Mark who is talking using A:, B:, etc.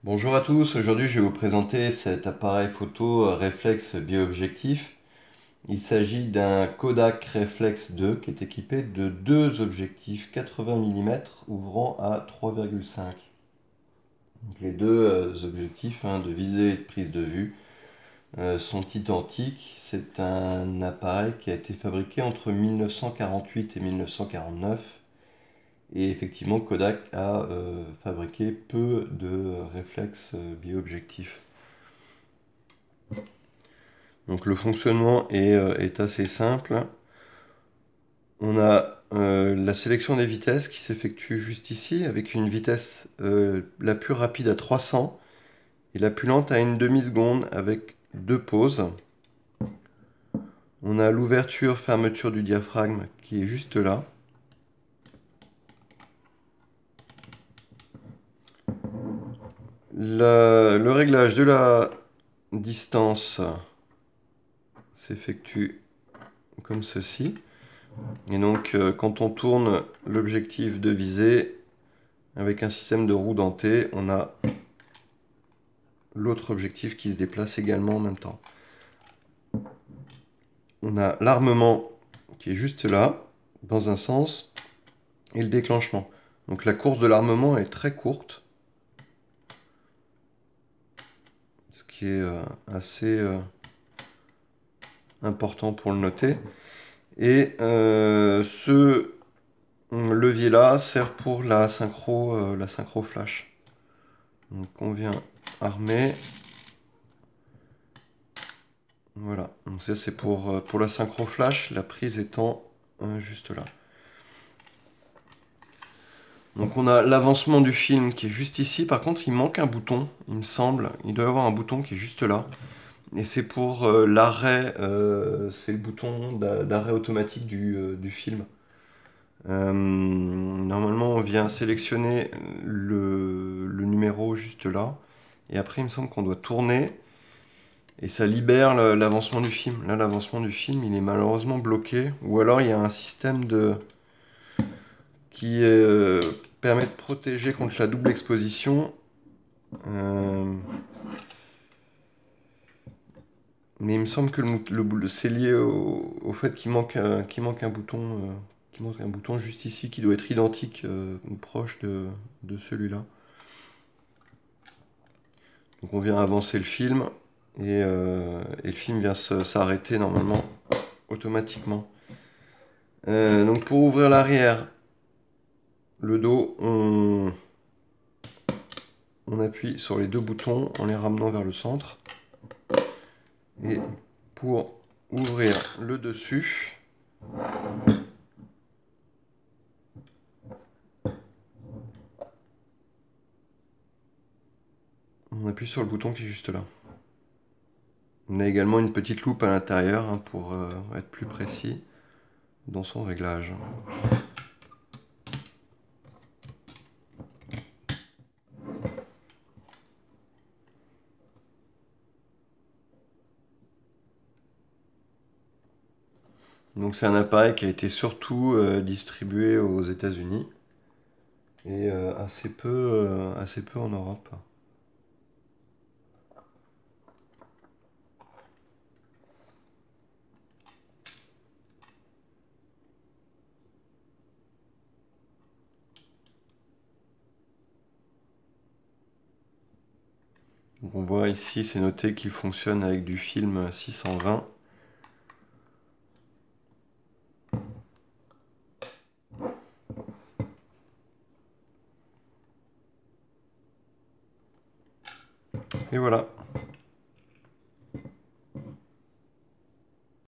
A: Bonjour à tous, aujourd'hui je vais vous présenter cet appareil photo réflexe biobjectif. Il s'agit d'un Kodak Reflex 2 qui est équipé de deux objectifs 80 mm ouvrant à 3,5. Les deux objectifs de visée et de prise de vue sont identiques. C'est un appareil qui a été fabriqué entre 1948 et 1949. Et effectivement, Kodak a fabriqué peu de réflexes bio-objectifs. Donc le fonctionnement est assez simple. On a la sélection des vitesses qui s'effectue juste ici, avec une vitesse la plus rapide à 300 et la plus lente à une demi-seconde avec deux pauses. On a l'ouverture-fermeture du diaphragme qui est juste là. Le réglage de la distance s'effectue comme ceci. Et donc quand on tourne l'objectif de visée avec un système de roue dentée, on a l'autre objectif qui se déplace également en même temps. On a l'armement qui est juste là, dans un sens, et le déclenchement. Donc la course de l'armement est très courte, ce qui est assez important pour le noter. Et ce levier-là sert pour la synchro flash. Donc on vient armer. Voilà, donc ça c'est pour la synchro flash, la prise étant juste là. Donc on a l'avancement du film qui est juste ici. Par contre, il manque un bouton, il me semble. Il doit y avoir un bouton qui est juste là. Et c'est pour l'arrêt, c'est le bouton d'arrêt automatique du film. Normalement, on vient sélectionner le numéro juste là. Et après, il me semble qu'on doit tourner. Et ça libère l'avancement du film. Là, l'avancement du film, il est malheureusement bloqué. Ou alors, il y a un système qui permet de protéger contre la double exposition. Mais il me semble que c'est lié au fait qu'il manque un bouton juste ici qui doit être identique ou proche de celui-là. Donc on vient avancer le film et le film vient s'arrêter normalement automatiquement. Donc pour ouvrir l'arrière, le dos, on appuie sur les deux boutons en les ramenant vers le centre. Et pour ouvrir le dessus, on appuie sur le bouton qui est juste là. On a également une petite loupe à l'intérieur pour être plus précis dans son réglage. Donc c'est un appareil qui a été surtout distribué aux États-Unis et assez peu en Europe. Donc on voit ici, c'est noté qu'il fonctionne avec du film 620. Et voilà.